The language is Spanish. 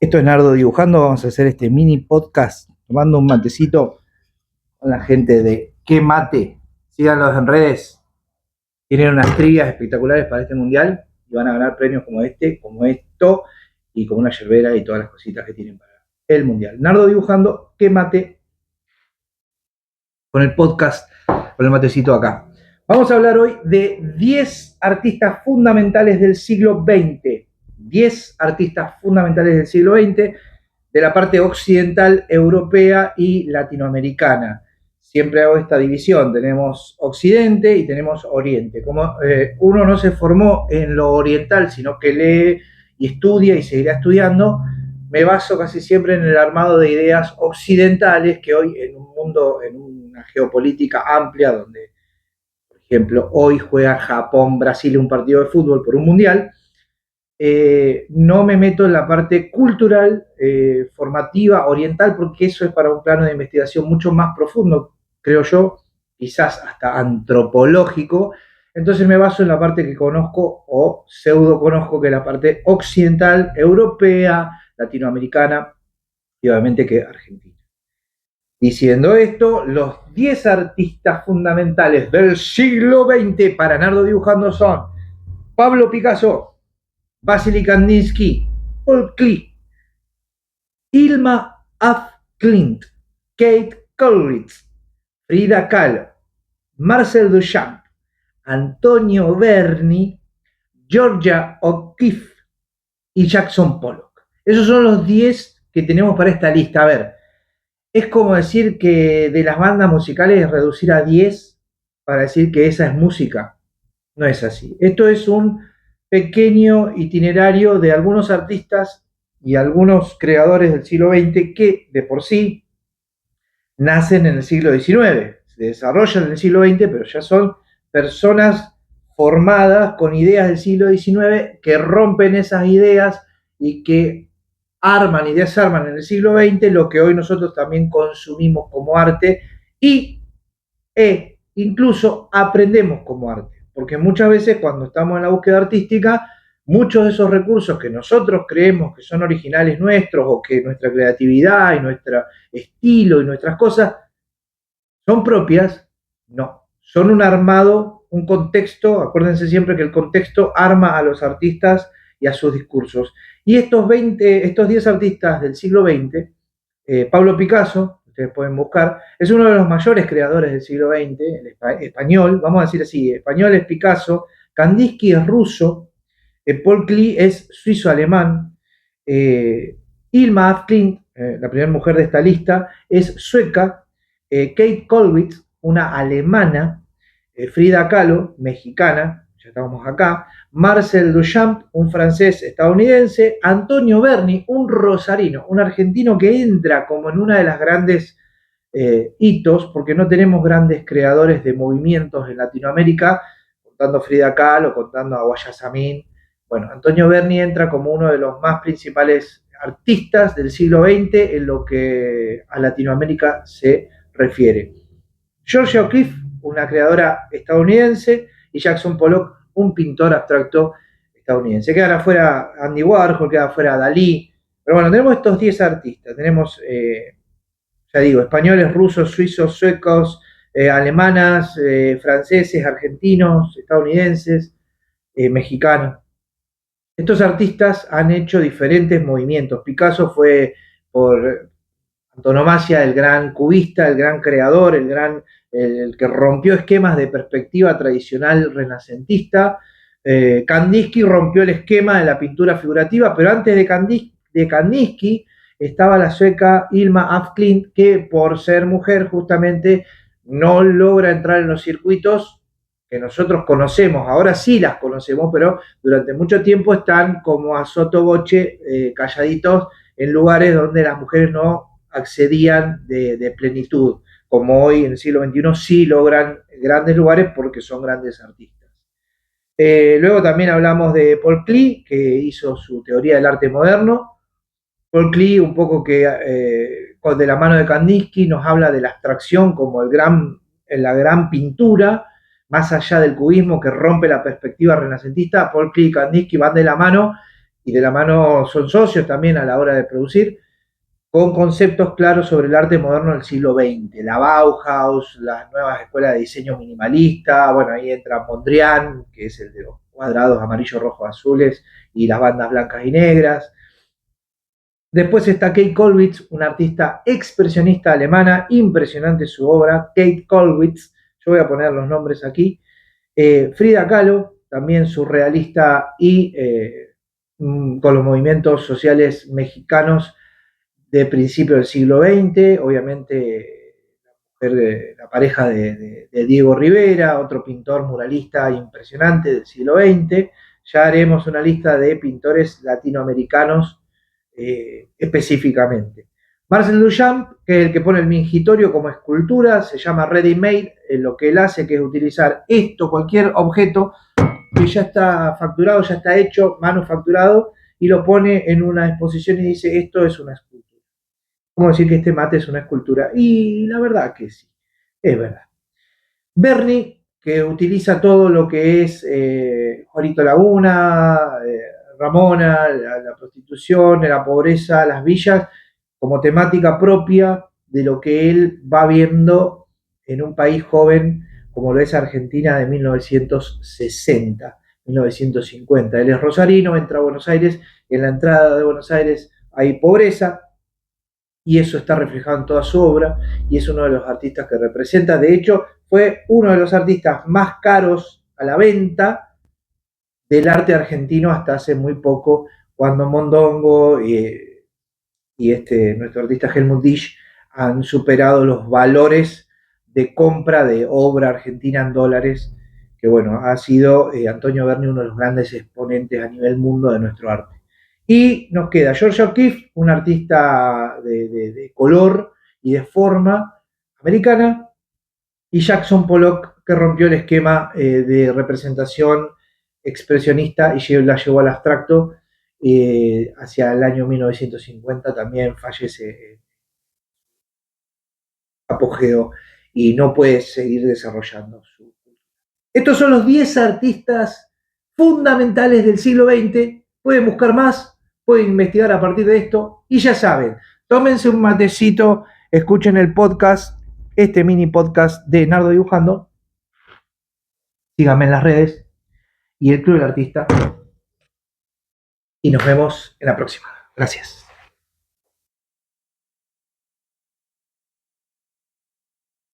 Esto es Nardo Dibujando, vamos a hacer este mini podcast tomando un matecito con la gente de ¿Qué Mate? Síganlos en redes, tienen unas trivias espectaculares para este mundial y van a ganar premios como este, como esto y como una yerbera y todas las cositas que tienen para el mundial. Nardo Dibujando, ¿Qué Mate? Con el podcast, con el matecito acá. Vamos a hablar hoy de 10 artistas fundamentales del siglo XX. 10 artistas fundamentales del siglo XX de la parte occidental, europea y latinoamericana. Siempre hago esta división, tenemos Occidente y tenemos Oriente. Como uno no se formó en lo oriental, sino que lee y estudia y seguirá estudiando, me baso casi siempre en el armado de ideas occidentales que hoy en un mundo, en una geopolítica amplia, donde, por ejemplo, hoy juega Japón, Brasil un partido de fútbol por un mundial, no me meto en la parte cultural, formativa, oriental, porque eso es para un plano de investigación mucho más profundo, creo yo, quizás hasta antropológico. Entonces me baso en la parte que conozco o pseudo conozco, que es la parte occidental, europea, latinoamericana y obviamente que argentina. Diciendo esto, los 10 artistas fundamentales del siglo XX para Nardo Dibujando son Pablo Picasso, Vasily Kandinsky, Paul Klee, Hilma af Klint, Kate Coleridge, Frida Kahlo, Marcel Duchamp, Antonio Berni, Georgia O'Keeffe y Jackson Pollock. Esos son los 10 que tenemos para esta lista. A ver, es como decir que de las bandas musicales reducir a 10 para decir que esa es música. No es así. Esto es un pequeño itinerario de algunos artistas y algunos creadores del siglo XX que de por sí nacen en el siglo XIX, se desarrollan en el siglo XX, pero ya son personas formadas con ideas del siglo XIX que rompen esas ideas y que arman y desarman en el siglo XX lo que hoy nosotros también consumimos como arte e incluso aprendemos como arte. Porque muchas veces cuando estamos en la búsqueda artística, muchos de esos recursos que nosotros creemos que son originales nuestros o que nuestra creatividad y nuestro estilo y nuestras cosas son propias, no. Son un armado, un contexto, acuérdense siempre que el contexto arma a los artistas y a sus discursos. Y estos 10 artistas del siglo XX, Pablo Picasso, ustedes pueden buscar, es uno de los mayores creadores del siglo XX, el español, vamos a decir así, español es Picasso, Kandinsky es ruso, Paul Klee es suizo-alemán, Hilma af Klint, la primera mujer de esta lista, es sueca, Kate Coleridge, una alemana, Frida Kahlo, mexicana, ya estábamos acá, Marcel Duchamp, un francés estadounidense, Antonio Berni, un rosarino, un argentino que entra como en una de las grandes hitos, porque no tenemos grandes creadores de movimientos en Latinoamérica, contando Frida Kahlo, contando a Guayasamín. Bueno, Antonio Berni entra como uno de los más principales artistas del siglo XX en lo que a Latinoamérica se refiere. Georgia O'Keeffe, una creadora estadounidense, y Jackson Pollock, un pintor abstracto estadounidense. Quedan afuera Andy Warhol, queda afuera Dalí. Pero bueno, tenemos estos 10 artistas. Tenemos, ya digo, españoles, rusos, suizos, suecos, alemanas, franceses, argentinos, estadounidenses, mexicanos. Estos artistas han hecho diferentes movimientos. Picasso fue por antonomasia el gran cubista, el gran creador, el que rompió esquemas de perspectiva tradicional renacentista. Kandinsky rompió el esquema de la pintura figurativa, pero antes de Kandinsky estaba la sueca Hilma af Klint, que por ser mujer justamente no logra entrar en los circuitos que nosotros conocemos. Ahora sí las conocemos, pero durante mucho tiempo están como a sotoboche, calladitos, en lugares donde las mujeres no accedían de plenitud, como hoy en el siglo XXI sí logran grandes lugares porque son grandes artistas. Luego también hablamos de Paul Klee, que hizo su teoría del arte moderno. Paul Klee, un poco que de la mano de Kandinsky, nos habla de la abstracción como la gran pintura, más allá del cubismo que rompe la perspectiva renacentista. Paul Klee y Kandinsky van de la mano y de la mano son socios también a la hora de producir, con conceptos claros sobre el arte moderno del siglo XX, la Bauhaus, las nuevas escuelas de diseño minimalista, bueno, ahí entra Mondrian, que es el de los cuadrados amarillos, rojos, azules, y las bandas blancas y negras. Después está Kate Kollwitz, una artista expresionista alemana, impresionante su obra, Kate Kollwitz, yo voy a poner los nombres aquí. Frida Kahlo, también surrealista y con los movimientos sociales mexicanos de principio del siglo XX, obviamente la pareja de Diego Rivera, otro pintor muralista impresionante del siglo XX. Ya haremos una lista de pintores latinoamericanos específicamente. Marcel Duchamp, que es el que pone el mingitorio como escultura, se llama ready made, lo que él hace que es utilizar esto, cualquier objeto que ya está facturado, ya está hecho, manufacturado, y lo pone en una exposición y dice, esto es una escultura. ¿Cómo decir que este mate es una escultura? Y la verdad que sí, es verdad. Bernie, que utiliza todo lo que es Juanito Laguna, Ramona, la prostitución, la pobreza, las villas, como temática propia de lo que él va viendo en un país joven como lo es Argentina de 1960, 1950. Él es rosarino, entra a Buenos Aires, en la entrada de Buenos Aires hay pobreza, y eso está reflejado en toda su obra, y es uno de los artistas que representa. De hecho, fue uno de los artistas más caros a la venta del arte argentino hasta hace muy poco, cuando Mondongo y nuestro artista Helmut Disch han superado los valores de compra de obra argentina en dólares, que bueno, ha sido Antonio Berni uno de los grandes exponentes a nivel mundo de nuestro arte. Y nos queda Georgia O'Keeffe, un artista de color y de forma americana, y Jackson Pollock, que rompió el esquema de representación expresionista y la llevó al abstracto. Hacia el año 1950 también fallece apogeo y no puede seguir desarrollando su. Estos son los 10 artistas fundamentales del siglo XX. Pueden buscar más, pueden investigar a partir de esto y ya saben, tómense un matecito, escuchen el podcast, este mini podcast de Nardo Dibujando, síganme en las redes y el Club del Artista y nos vemos en la próxima. Gracias.